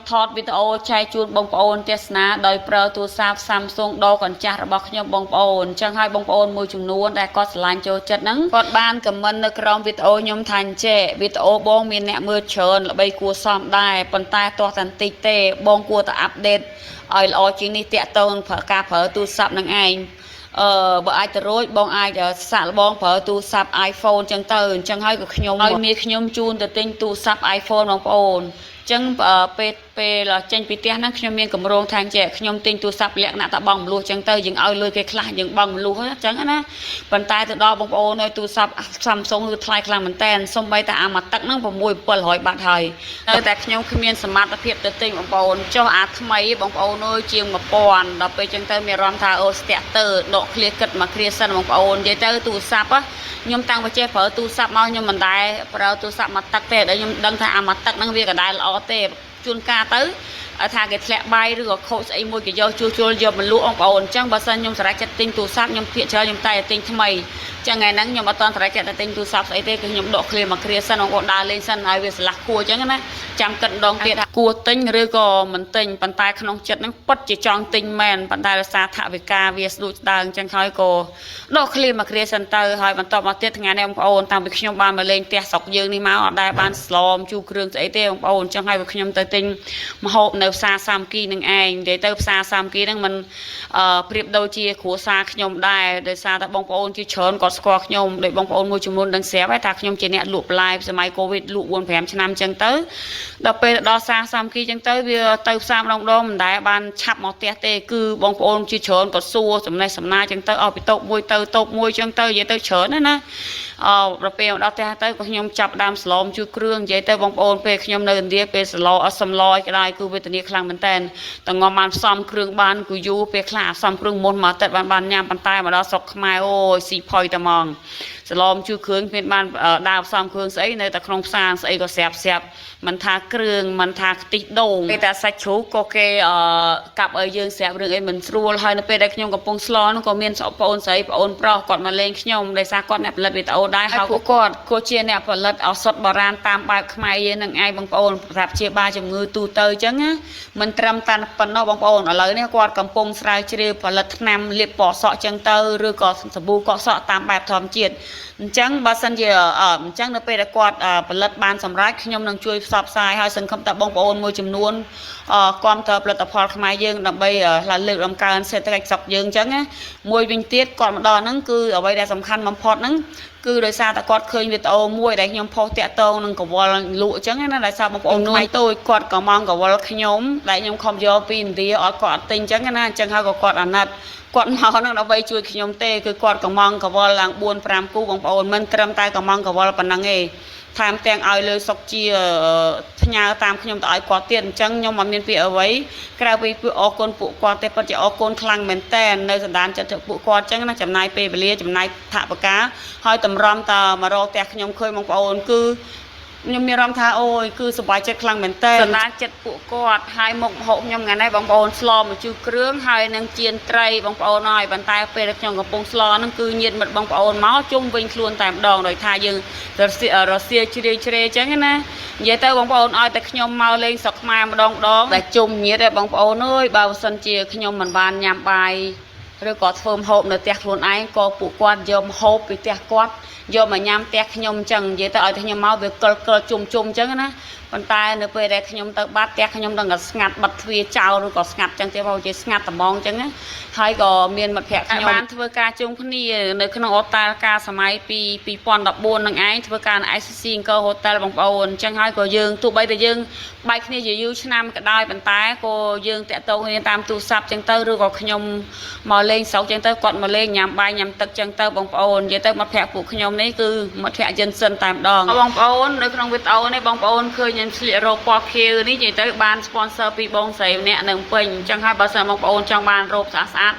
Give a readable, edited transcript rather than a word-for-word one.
ថតវីដេអូចែកជូនបងប្អូនទេសនាដោយប្រើទូរស័ព្ទ Samsung ដកញ្ចាស់របស់ខ្ញុំបងប្អូនអញ្ចឹងហើយបងប្អូនមួយចំនួនដែលគាត់ឆ្លាញ់ចូលចិត្តហ្នឹងគាត់បានខមមិននៅក្រោមវីដេអូខ្ញុំថាអញ្ចេះវីដេអូបងមានអ្នកមើលច្រើនល្បីគួរសមដែរប៉ុន្តែទាស់តែបន្តិចទេបងគួរតែអាប់ដេតឲ្យល្អជាងនេះតាក់ទងការប្រើទូរស័ព្ទនឹងឯងបើអាចទៅរួចបងអាចសាក់លបងប្រើទូរស័ព្ទ iPhone ចឹងទៅអញ្ចឹងហើយក៏ខ្ញុំឲ្យមីខ្ញុំជូនទៅទិញទូរស័ព្ទ iPhone បងប្អូនចឹងពេលចេញពីផ្ទះហ្នឹងខ្ញុំមានកម្រងថាអញ្ចឹងខ្ញុំទិញទូរស័ព្ទលក្ខណៈថាបងមលុះចឹងទៅយើងឲ្យលុយគេខ្លះយើងបងមលុះអញ្ចឹងណាប៉ុន្តែទៅដល់បងប្អូនឲ្យទូរស័ព្ទ Samsung គឺថ្លៃខ្លាំងមែនតើសូម្បីតែអាមួយទឹកហ្នឹង6-700បាត់ហើយនៅតែខ្ញុំគ្មានសមត្ថភាពទៅទិញបងប្អូនចុះអាថ្មីបងប្អូនអើយជាង1000ដល់ពេលចឹងទៅមានអារម្មណ៍ថាអូស្ទាក់ទៅដកឃ្លាគិតមកគ្រាសិនបងប្អូននិយាយទៅទូរស័ព្ទខ្ញុំតាំងពីចេះប្រើទូរស័ព្ទមកខ្ញុំមិនដែលប្រើទូរស័ព្ទមួយទឹកទេដែលខ្ញុំដឹងថាអាមួយទឹកហ្នឹងវាក៏ដែលល្អទេជួនកាលទៅថាគេធ្លាក់បាយឬក៏ខូចស្អីមួយគេយកជួសជុលយកមកលក់បងប្អូនអញ្ចឹងបើសិនខ្ញុំសម្រេចចិត្តទិញទូរស័ព្ទខ្ញុំភាគច្រើនខ្ញុំតែទិញថ្មីអញ្ចឹងថ្ងៃហ្នឹងខ្ញុំអត់តន់សម្រេចចិត្តតែទិញទូរស័ព្ទស្អីទេគឺខ្ញុំដកឃ្លាមកគ្រាសិនបងប្អូនដើរលេងសិនហើយវាឆ្លាស់គួរអញ្ចឹងណាចាំគិតម្ដងទៀតថាគួរទិញឬក៏មិនទិញប៉ុន្តែក្នុងចិត្តហ្នឹងពិតជាចង់ទិញមែនប៉ុន្តែដោយសារថវិកាវាស្ដួចស្ដើងអញ្ចឹងហើយក៏ដកឃ្លាមកគ្រាសិនទៅហើយបន្តមកទៀតថ្ងៃនេះបងប្អូនតាំងពីខ្ញុំបានមកលេងផ្ទះស្រុកយើងនេះមកអត់ដែលបានស្លមជូរគ្រឿងស្អីទេបងប្អូនអញ្ចឹងហើយខ្ញុំទៅទិញម្ហូបនៅផ្សារសាមគ្គីនឹងឯងនិយាយទៅផ្សារសាមគ្គីហ្នឹងมันប្រៀបដូចជាគ្រួសារខ្ញុំដែរដោយសារតែបងប្អូនជាច្រើនគាត់ស្គាល់ខ្ញុំដោយបងប្អូនមួយចំនួនដឹងស្រាប់ហើយថាខ្ញុំជាអ្នកលក់បន្លែសម័យកូវីដលក់ 4-5 ឆ្នាំអញ្ចឹងទៅដល់ពេលដល់ផ្សារសាមគ្គីអញ្ចឹងទៅវាទៅផ្សារម្ដងមិនដែលបានឆាប់មកផ្ទះទេគឺបងប្អូនជាច្រើនគាត់សួរចំណេះសំណាលអញ្ចឹងទៅអស់ពីតូបមួយទៅតូបមួយអញ្ចឹងទៅនិយាយទៅច្រើនណាដល់ពេលដល់ផ្ទះទៅក៏ខ្ញុំចាប់ដើមស្លមជួយគ្រឿងនិយាយទៅបងប្អូនពេលខ្ញុំនៅឥណ្ឌាពេលសំឡឲ្យក្តាយគឺវេទនាខ្លាំងមែនតើតងំបានផ្សំគ្រឿងបានគឺយូរពេលខ្លះផ្សំគ្រឿងមុនមកទឹកបានញ៉ាំប៉ុន្តែមកដល់ស្រុកខ្មែរអូយស៊ីផុយតែហ្មងសឡមជួយគ្រឿងគ្មានបានដើរផ្សំគ្រឿងស្អីនៅតែក្នុងផ្សារស្អីក៏ស្រាប់មិនថាគ្រឿងមិនថាខ្ទិះដូងគេតែសាច់ជ្រូកក៏គេកាប់ឲ្យយើងស្រាប់រឿងអីមិនស្រួលហើយនៅពេលដែលខ្ញុំកំពុងស្លនោះក៏មានបងប្អូនស្រីបងប្អូនប្រុសគាត់មកលេងខ្ញុំដោយសារគាត់អ្នកផលិតវីដេអូដែរហើយពួកគាត់ក៏ជាអ្នកផលិតឱសថបុរាណតាមបែបខ្មែរយើងនឹងឯងបងប្អូនប្រាប់ជាបាជំងឺទូទៅអញ្ចឹងណាមិនត្រឹមតែប៉ុណ្ណោះបងប្អូនឥឡូវនេះគាត់កំពុងស្រាវជ្រាវផលិតថ្នាំលាបពណ៌សក់អញ្ចឹងទៅឬក៏សាប៊ូកក់សក់តាមបែបធម្មជាតិអញ្ចឹងបើសិនជាអញ្ចឹងនៅពេលដែលគាត់ផលិតបានសម្រាប់ខ្ញុំនឹងជួយផ្សព្វផ្សាយឲ្យសង្ឃឹមថាបងប្អូនមួយចំនួនគាំទ្រផលិតផលខ្មែរយើងដើម្បីលើកដំកើងសេដ្ឋកិច្ចស្រុកយើងអញ្ចឹងណាមួយវិញទៀតគាត់មកដល់ហ្នឹងគឺអ្វីដែលសំខាន់បំផុតហ្នឹងគឺដោយសារតែគាត់ឃើញវីដេអូមួយដែលខ្ញុំផុសតាក់ទងនឹងកវលលក់អញ្ចឹងណាដោយសារបងប្អូននោះតូចគាត់ក៏មកកវលខ្ញុំដែលខ្ញុំខំយកពីឥណ្ឌាអត់គាត់អត់ទិញអញ្ចឹងណាអញ្ចឹងហើយក៏គាត់អាណិតគាត់មកហ្នឹងដើម្បីជួយខ្ញុំទេគឺគាត់កំងកវលឡើង4-5គូបងប្អូនមិនត្រឹមតែកំងកវលប៉ុណ្ណឹងទេថែមទាំងឲ្យលើសុកជាផ្ញើតាមខ្ញុំទៅឲ្យគាត់ទៀតអញ្ចឹងខ្ញុំអត់មានពាក្យអ្វីក្រៅពីពួកអរគុណពួកគាត់ទេពិតជាអរគុណខ្លាំងមែនតើនៅសណ្ដានចិត្តពួកគាត់អញ្ចឹងណាចំណាយពេលវេលាចំណាយថវិកាហើយតម្រាំតមករកផ្ទះខ្ញុំឃើញបងប្អូនគឺខ្ញុំមានអារម្មណ៍ថាអូយគឺសុបាយចិត្តខ្លាំងមែនតើសណ្ដានចិត្តពួកគាត់ហើយមុខម្ហូបខ្ញុំថ្ងៃនេះបងប្អូនស្លមកជូរគ្រឿងហើយនឹងចៀនត្រីបងប្អូនហើយប៉ុន្តែពេលដែលខ្ញុំកំពុងស្លហ្នឹងគឺញាតិមិត្តបងប្អូនមកជុំវិញខ្លួនតែម្ដងដោយថាយើងរសៀលជ្រេជ្រេអញ្ចឹងណានិយាយទៅបងប្អូនឲ្យតែខ្ញុំមកលេងស្រុកខ្មែរម្ដងតែជុំញាតិឯងបងប្អូនអើយបើមិនសិនជាខ្ញុំមិនបានញ៉ាំបាយឬក៏ធ្វើម្ហូបនៅផ្ទះខ្លួនឯងក៏ពួកគាត់យកម្ហូបពីផ្ទះគាត់យកមកញ៉ាំផ្ទះខ្ញុំអញ្ចឹងនិយាយទៅឲ្យតែខ្ញុំមកវាកិលជុំអញ្ចឹងណាប៉ុន្តែនៅពេលដែលខ្ញុំទៅបាត់ផ្ទះខ្ញុំដឹងតែស្ងាត់បាត់ទ្វារចោលឬក៏ស្ងាត់អញ្ចឹងទេបងជាស្ងាត់ត្មងអញ្ចឹងណាហើយក៏មានមិត្តភក្តិខ្ញុំបានធ្វើការជុំគ្នានៅក្នុងអូតាល់ការសម័យពី2014នឹងឯងធ្វើការនៅ ICC Angkor Hotel បងប្អូនអញ្ចឹងហើយក៏យើងទោះបីតែយើងបែកគ្នាជាយូរឆ្នាំក៏ដោយប៉ុន្តែក៏យើងតាក់ទងគ្នាតាមទូរស័ព្ទអញ្ចឹងទៅឬក៏ខ្ញុំមកលេងស្រុកអញ្ចឹងទៅគាត់មកលេងញ៉ាំបាយញ៉ាំទឹកអញ្ចឹងទៅបងប្អូននិយាយទៅមិត្តភក្តិពួកខ្ញុំនេះគឺមិត្តភក្តិយិនសិនតែម្ដងបងប្អូននៅក្នុងវីដេអូនេះបងប្អូនឃើញខ្ញុំស្លៀករ៉ូបពណ៌ខៀវនេះនិយាយទៅបាន sponsor ពីបងស្រីម្នាក់នៅពេញអញ្ចឹងហើយបើសិនបងប្អូនចង់បានរ៉ូបស្អាត